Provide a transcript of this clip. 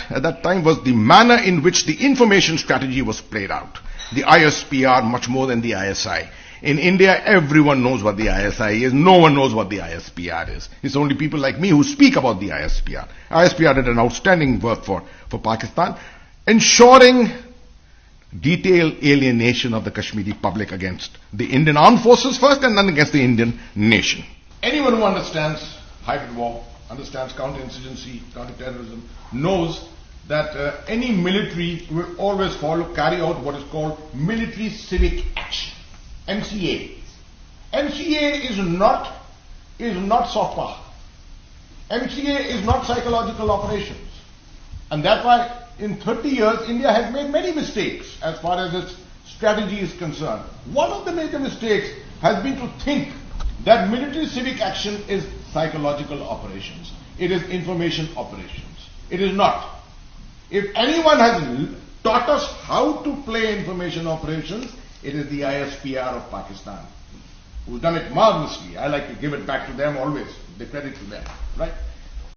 at that time was the manner in which the information strategy was played out. The ISPR much more than the ISI. In India, everyone knows what the ISI is. No one knows what the ISPR is. It's only people like me who speak about the ISPR. ISPR did an outstanding work for Pakistan, ensuring detailed alienation of the Kashmiri public against the Indian armed forces first and then against the Indian nation. Anyone who understands hybrid war, understands counterinsurgency, counterterrorism, knows that any military will always carry out what is called military civic action. MCA. MCA is not soft power. MCA is not psychological operations. And that's why in 30 years India has made many mistakes as far as its strategy is concerned. One of the major mistakes has been to think that military civic action is psychological operations. It is information operations. It is not. If anyone has taught us how to play information operations, it is the ISPR of Pakistan, who's done it marvelously. I like to give it back to them always, the credit to them, right?